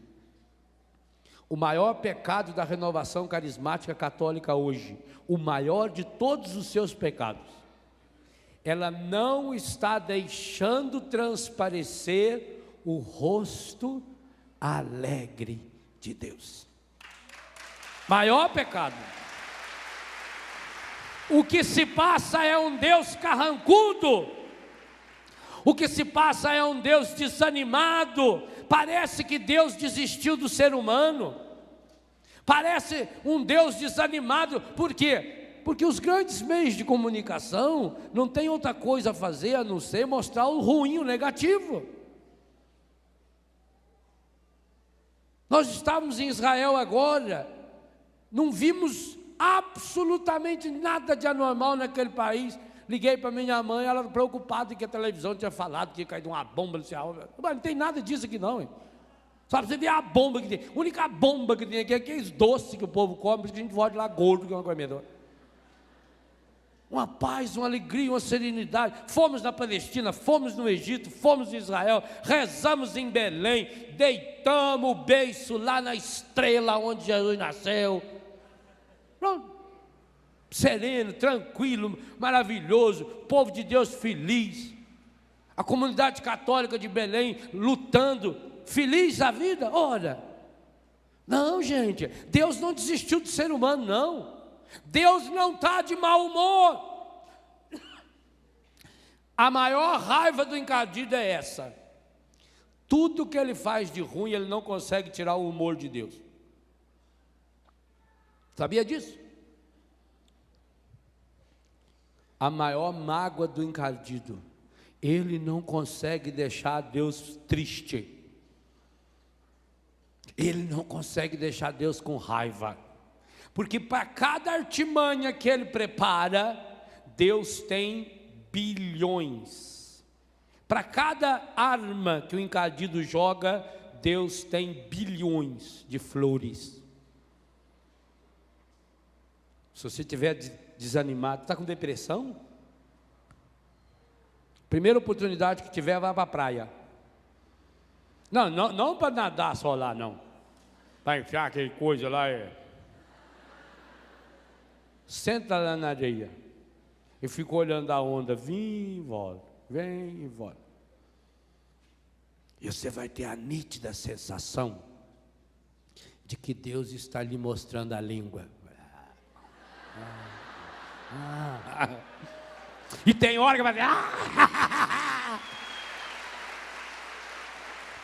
O maior pecado da renovação carismática católica hoje, o maior de todos os seus pecados, ela não está deixando transparecer o rosto alegre de Deus. Maior pecado. O que se passa é um Deus carrancudo. O que se passa é um Deus desanimado. Parece que Deus desistiu do ser humano. Parece um Deus desanimado. Por quê? Porque os grandes meios de comunicação não têm outra coisa a fazer a não ser mostrar o ruim, o negativo. Nós estávamos em Israel agora, não vimos absolutamente nada de anormal naquele país. Liguei para minha mãe, ela preocupada que a televisão tinha falado que ia cair uma bomba no céu. Mas não tem nada disso aqui não, hein? Só para você ver a bomba que tem. A única bomba que tem aqui é aqueles doces que o povo come, porque a gente volta lá gordo que é uma comedora. Uma paz, uma alegria, uma serenidade. Fomos na Palestina, fomos no Egito, fomos em Israel, rezamos em Belém, deitamos o beiço lá na estrela onde Jesus nasceu. Pronto. Sereno, tranquilo, maravilhoso, povo de Deus feliz. A comunidade católica de Belém lutando, feliz a vida. Ora, não, gente, Deus não desistiu do ser humano, não. Deus não está de mau humor. A maior raiva do encardido é essa: tudo que ele faz de ruim, ele não consegue tirar o humor de Deus. Sabia disso? A maior mágoa do encardido, ele não consegue deixar Deus triste. Ele não consegue deixar Deus com raiva. Porque para cada artimanha que ele prepara, Deus tem bilhões. Para cada arma que o encardido joga, Deus tem bilhões de flores. Se você estiver desanimado, está com depressão? Primeira oportunidade que tiver, vá para a praia. Não para nadar só lá, não. Para enfiar aquele coisa lá, Senta lá na areia e fica olhando a onda, vem e volta, vem e volta. E você vai ter a nítida sensação de que Deus está lhe mostrando a língua. E tem hora que vai dizer,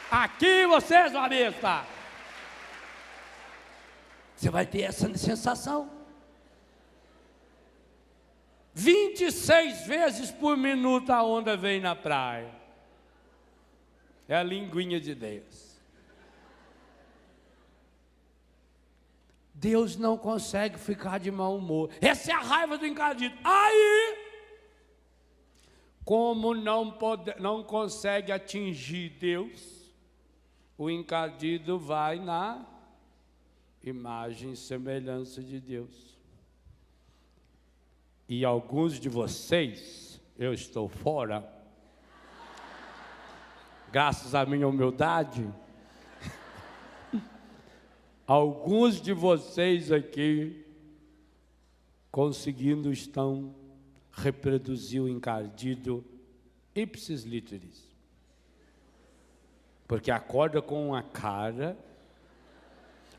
aqui vocês vão estar. Você vai ter essa sensação. 26 vezes por minuto a onda vem na praia. É a linguinha de Deus. Deus não consegue ficar de mau humor. Essa é a raiva do encardido. Aí, como não consegue atingir Deus, o encardido vai na imagem e semelhança de Deus. E alguns de vocês, eu estou fora, graças à minha humildade, alguns de vocês aqui estão reproduzir o encardido ipsis literis, porque acorda com uma cara.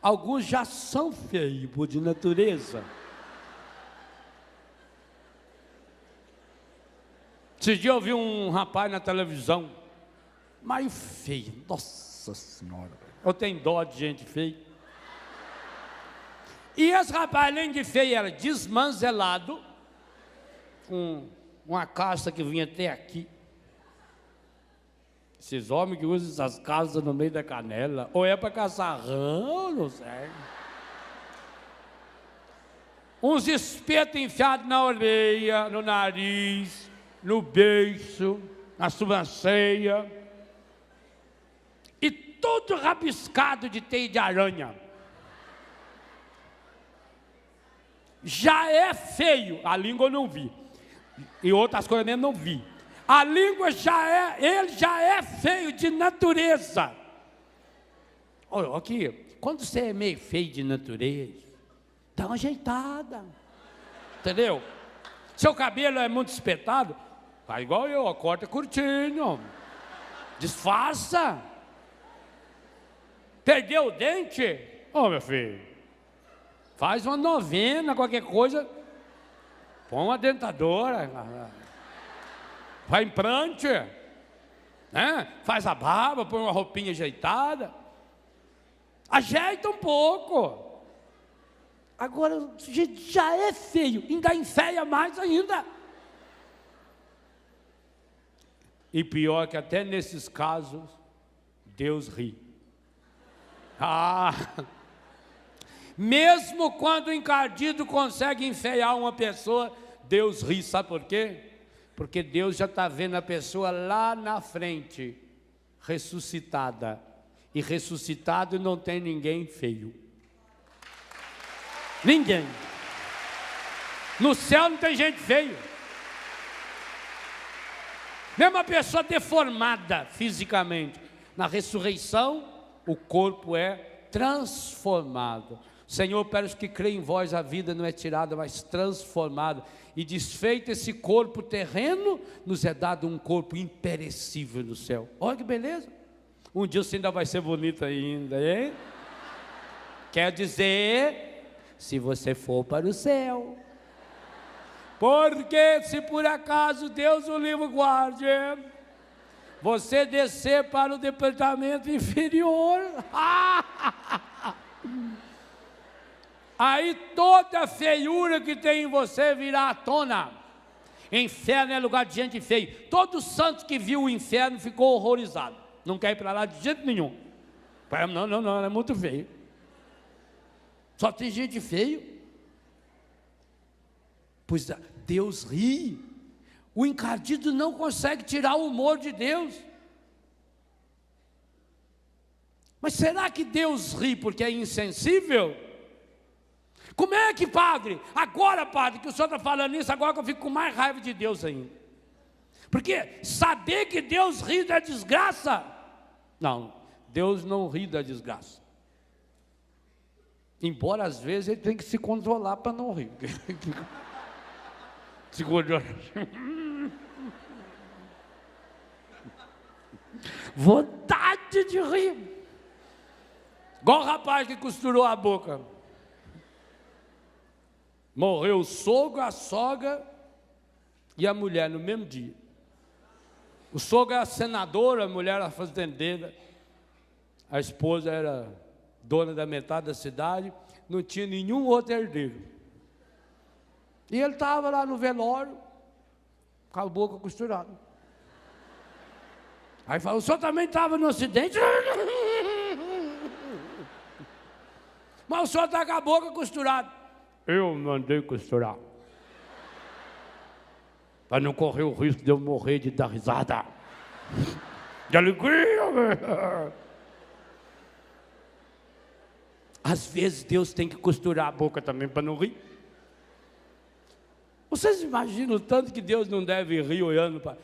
Alguns já são feios de natureza. Esses dias eu vi um rapaz na televisão, mas feio, nossa senhora, eu tenho dó de gente feia. E esse rapaz, além de feio, era desmanzelado, com uma calça que vinha até aqui. Esses homens que usam essas calças no meio da canela, ou é para caçar rã, não sei. uns espetos enfiados na orelha, no nariz, no beiço, na sobrancelha, e tudo rabiscado de teia de aranha. Já é feio, a língua eu não vi, e outras coisas mesmo não vi. A língua ele já é feio de natureza. Olha aqui, quando você é meio feio de natureza, dá uma ajeitada, entendeu? Seu cabelo é muito espetado, faz igual eu, corta curtinho, disfarça. Perdeu o dente? Ô, meu filho, faz uma novena, qualquer coisa, põe uma dentadura, faz implante, né? Faz a barba, põe uma roupinha ajeitada, ajeita um pouco. Agora, o sujeito já é feio, ainda enfeia mais ainda. E pior que até nesses casos, Deus ri. Mesmo quando o encardido consegue enfeiar uma pessoa, Deus ri, sabe por quê? Porque Deus já está vendo a pessoa lá na frente, ressuscitada. E ressuscitado não tem ninguém feio. Ninguém. No céu não tem gente feia. Mesmo a pessoa deformada fisicamente, na ressurreição, o corpo é transformado. Senhor, para os que creem em vós, a vida não é tirada, mas transformada. E desfeito esse corpo terreno, nos é dado um corpo imperecível no céu. Olha que beleza. Um dia você ainda vai ser bonito ainda, hein? Quer dizer, se você for para o céu. Porque se por acaso Deus o livre guarde, você descer para o departamento inferior, aí toda a feiura que tem em você virá à tona. Inferno é lugar de gente feia. Todo santo que viu o inferno ficou horrorizado, não quer ir para lá de jeito nenhum. Não, é muito feio. Só tem gente feio. Pois Deus ri. O encardido não consegue tirar o humor de Deus. Mas será que Deus ri porque é insensível? Como é que, padre? Agora, padre, que o senhor está falando isso, agora que eu fico com mais raiva de Deus ainda. Porque saber que Deus ri da desgraça. Não, Deus não ri da desgraça. Embora às vezes ele tem que se controlar para não rir. Se controlar. Vontade de rir. Igual o rapaz que costurou a boca. Morreu o sogro, a sogra e a mulher no mesmo dia. O sogro era senador, a mulher era fazendeira, a esposa era dona da metade da cidade, não tinha nenhum outro herdeiro. E ele estava lá no velório, com a boca costurada. Aí falou, o senhor também estava no acidente? Mas o senhor está com a boca costurada. Eu mandei costurar. Para não correr o risco de eu morrer de dar risada. De alegria. Às vezes Deus tem que costurar a boca também para não rir. Vocês imaginam o tanto que Deus não deve rir olhando para...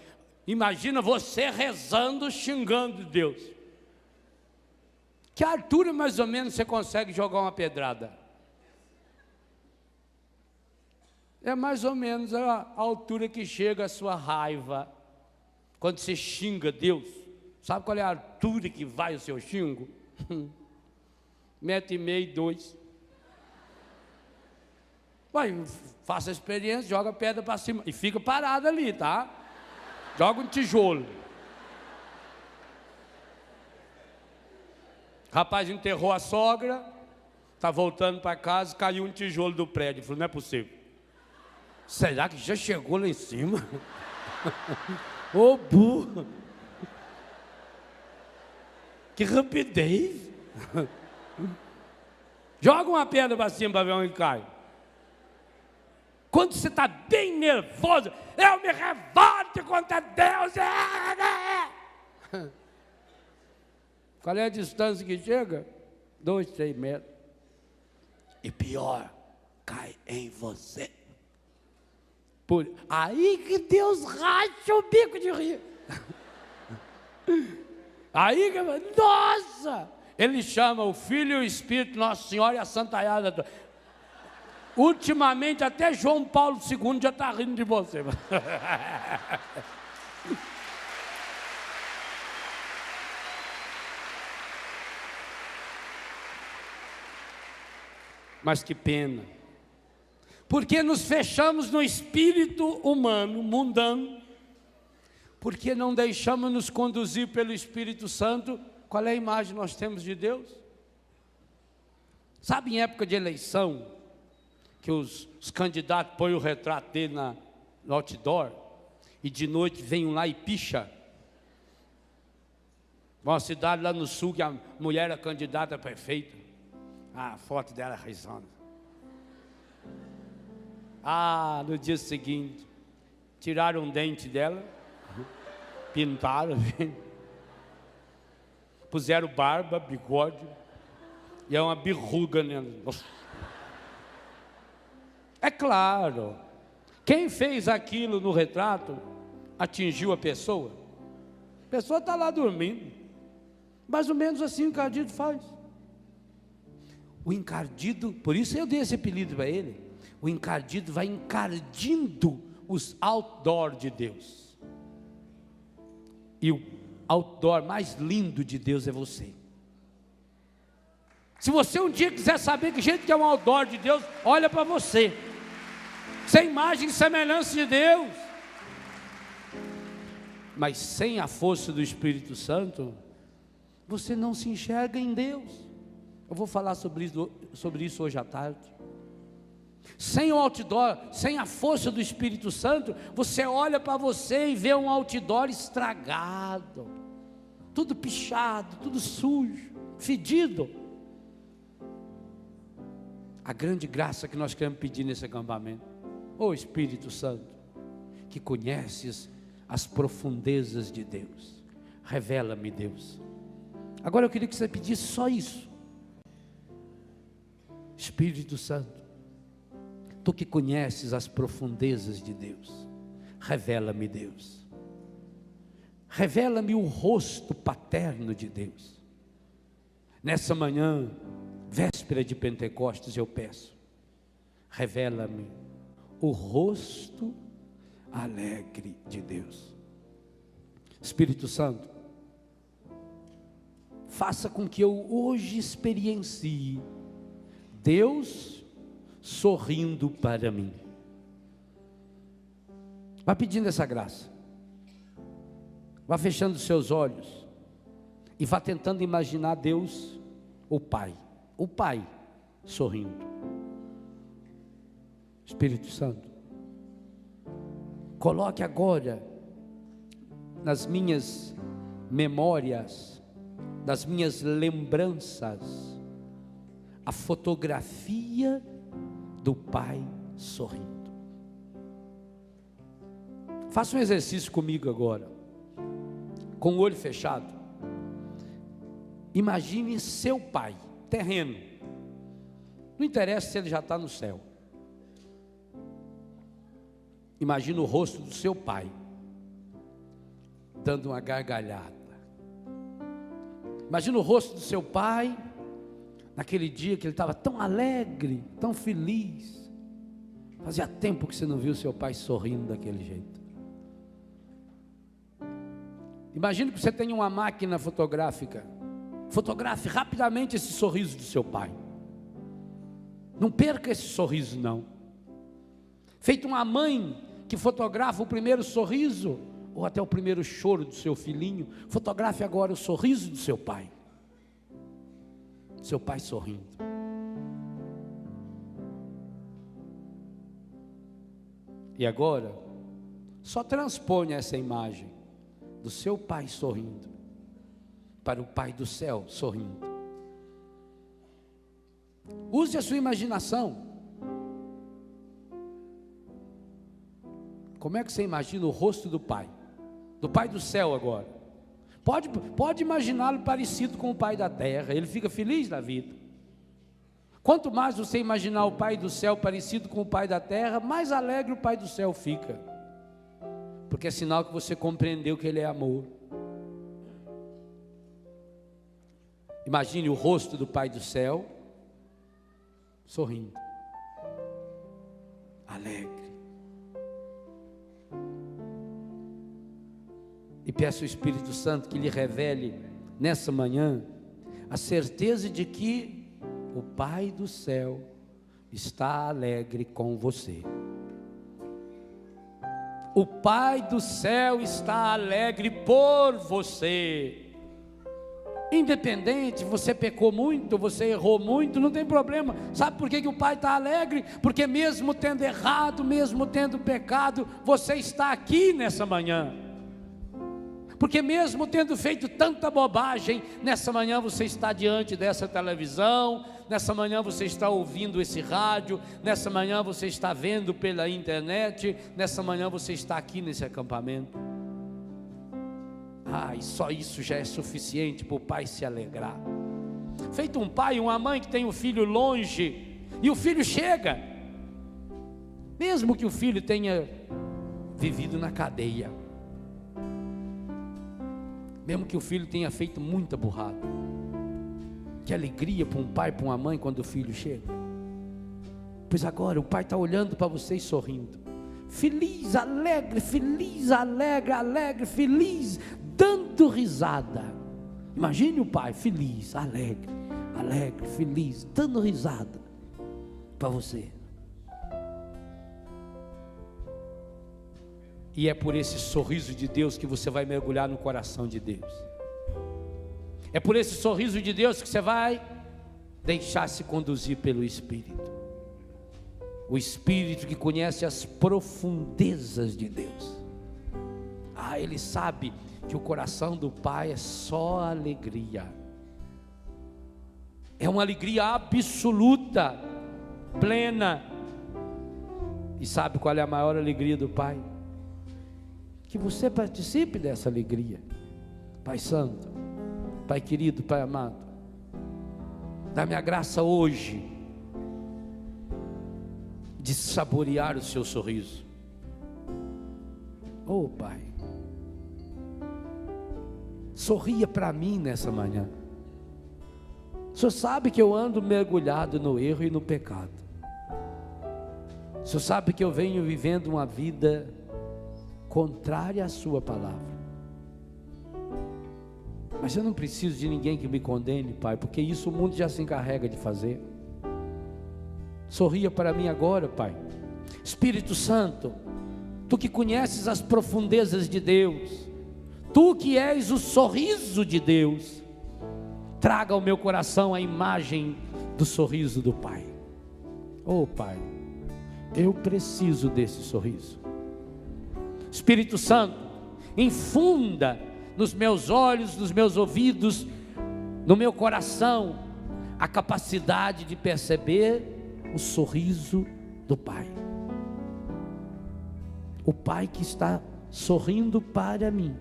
Imagina você rezando, xingando Deus. Que altura mais ou menos você consegue jogar uma pedrada? É mais ou menos a altura que chega a sua raiva. Quando você xinga Deus. Sabe qual é a altura que vai o seu xingo? 1,5 m, 2 m. Vai, faça a experiência, joga a pedra para cima. E fica parado ali, tá? Joga um tijolo. O rapaz enterrou a sogra. Está voltando para casa, caiu um tijolo do prédio. Ele falou, não é possível. Será que já chegou lá em cima? Ô burro! Que rapidez! Joga uma pedra para cima para ver onde cai. Quando você está bem nervoso, eu me revolto contra Deus. Qual é a distância que chega? 2, 3 metros. E pior, cai em você. Aí que Deus racha o bico de rir. Aí que, nossa! Ele chama o Filho e o Espírito, Nossa Senhora e a Santaiada. Ultimamente até João Paulo II já está rindo de você. Mas que pena, porque nos fechamos no espírito humano, mundano, porque não deixamos nos conduzir pelo Espírito Santo. Qual é a imagem que nós temos de Deus? Sabe, em época de eleição, que os candidatos põem o retrato dele no outdoor, e de noite vem um lá e picha. Uma cidade lá no sul, que a mulher era candidata perfeita, a foto dela risando. No dia seguinte, tiraram um dente dela, pintaram, puseram barba, bigode, e é uma birruga nela. É claro, quem fez aquilo no retrato atingiu a pessoa está lá dormindo, mais ou menos assim o encardido faz. O encardido, por isso eu dei esse apelido para ele, o encardido vai encardindo os outdoor de Deus, e o outdoor mais lindo de Deus é você. Se você um dia quiser saber que jeito que é um outdoor de Deus, olha para você, sem imagem e semelhança de Deus, mas sem a força do Espírito Santo, você não se enxerga em Deus. Eu vou falar sobre isso hoje à tarde. Sem o outdoor, sem a força do Espírito Santo, você olha para você e vê um outdoor estragado, tudo pichado, tudo sujo, fedido. A grande graça que nós queremos pedir nesse acampamento, ô Espírito Santo, que conheces as profundezas de Deus, revela-me, Deus. Agora eu queria que você pedisse só isso. Espírito Santo, tu que conheces as profundezas de Deus, revela-me, Deus. Revela-me o rosto paterno de Deus. Nessa manhã, véspera de Pentecostes, eu peço, revela-me o rosto alegre de Deus. Espírito Santo, faça com que eu hoje experiencie Deus sorrindo para mim. Vá pedindo essa graça, vá fechando os seus olhos e vá tentando imaginar Deus, o Pai sorrindo. Espírito Santo, coloque agora nas minhas memórias, nas minhas lembranças, a fotografia do Pai sorrindo. Faça um exercício comigo agora, com o olho fechado. Imagine seu pai, terreno, não interessa se ele já está no céu. Imagina o rosto do seu pai, dando uma gargalhada. Imagina o rosto do seu pai, naquele dia que ele estava tão alegre, tão feliz. Fazia tempo que você não viu seu pai sorrindo daquele jeito. Imagina que você tem uma máquina fotográfica. Fotografe rapidamente esse sorriso do seu pai. Não perca esse sorriso, não. Feito uma mãe que fotografa o primeiro sorriso, ou até o primeiro choro do seu filhinho, fotografe agora o sorriso do seu pai. Seu pai sorrindo. E agora, só transponha essa imagem do seu pai sorrindo para o Pai do céu sorrindo. Use a sua imaginação. Como é que você imagina o rosto do Pai do céu agora? Pode imaginá-lo parecido com o Pai da terra, ele fica feliz da vida. Quanto mais você imaginar o Pai do céu parecido com o Pai da terra, mais alegre o Pai do céu fica, porque é sinal que você compreendeu que Ele é amor. Imagine o rosto do Pai do céu, sorrindo, alegre. E peço ao Espírito Santo que lhe revele nessa manhã a certeza de que o Pai do céu está alegre com você. O Pai do céu está alegre por você. Independente, você pecou muito, você errou muito, não tem problema. Sabe por que o Pai está alegre? Porque mesmo tendo errado, mesmo tendo pecado, você está aqui nessa manhã. Porque mesmo tendo feito tanta bobagem, nessa manhã você está diante dessa televisão, nessa manhã você está ouvindo esse rádio, nessa manhã você está vendo pela internet, nessa manhã você está aqui nesse acampamento. E só isso já é suficiente para o Pai se alegrar. Feito um pai e uma mãe que tem um filho longe, e o filho chega, mesmo que o filho tenha vivido na cadeia, mesmo que o filho tenha feito muita burrada, que alegria para um pai, para uma mãe quando o filho chega. Pois agora o pai está olhando para vocês sorrindo, feliz, alegre, dando risada. Imagine o pai feliz, alegre, feliz, dando risada para você. E é por esse sorriso de Deus que você vai mergulhar no coração de Deus. É por esse sorriso de Deus que você vai deixar-se conduzir pelo Espírito. O Espírito que conhece as profundezas de Deus. Ele sabe que o coração do Pai é só alegria. É uma alegria absoluta, plena. E sabe qual é a maior alegria do Pai? Que você participe dessa alegria. Pai Santo, Pai querido, Pai amado, dá-me a graça hoje de saborear o seu sorriso. Pai, sorria para mim nessa manhã. O Senhor sabe que eu ando mergulhado no erro e no pecado. O Senhor sabe que eu venho vivendo uma vida contrária à sua palavra. Mas eu não preciso de ninguém que me condene, Pai, porque isso o mundo já se encarrega de fazer. Sorria para mim agora, Pai. Espírito Santo, Tu que conheces as profundezas de Deus, Tu que és o sorriso de Deus, traga ao meu coração a imagem do sorriso do Pai. Pai, eu preciso desse sorriso. Espírito Santo, infunda nos meus olhos, nos meus ouvidos, no meu coração, a capacidade de perceber o sorriso do Pai. O Pai que está sorrindo para mim,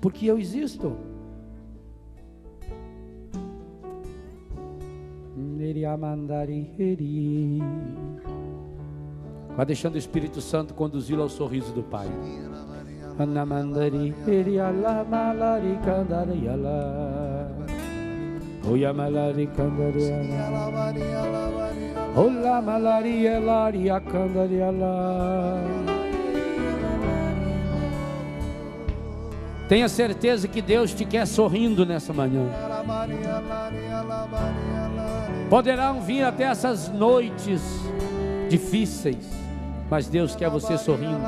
porque eu existo. Vai deixando o Espírito Santo conduzi-lo ao sorriso do Pai. Tenha certeza que Deus te quer sorrindo nessa manhã. Poderão vir até essas noites difíceis, mas Deus quer você sorrindo.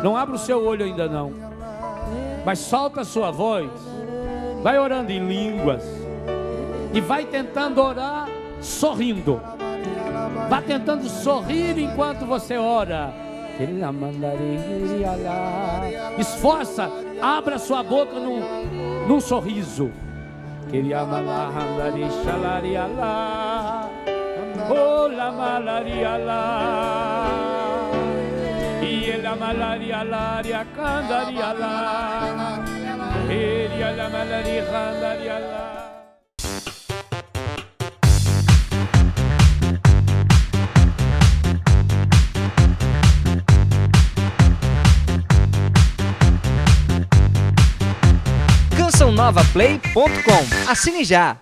Não abra o seu olho ainda não, mas solta a sua voz, vai orando em línguas e vai tentando orar sorrindo. Vá tentando sorrir enquanto você ora. Esforça, abra sua boca num sorriso. Oh, la malaria lá, e la malaria lá, e a candaria lá, e la malaria candaria lá. CançãoNovaPlay.com. Assine já!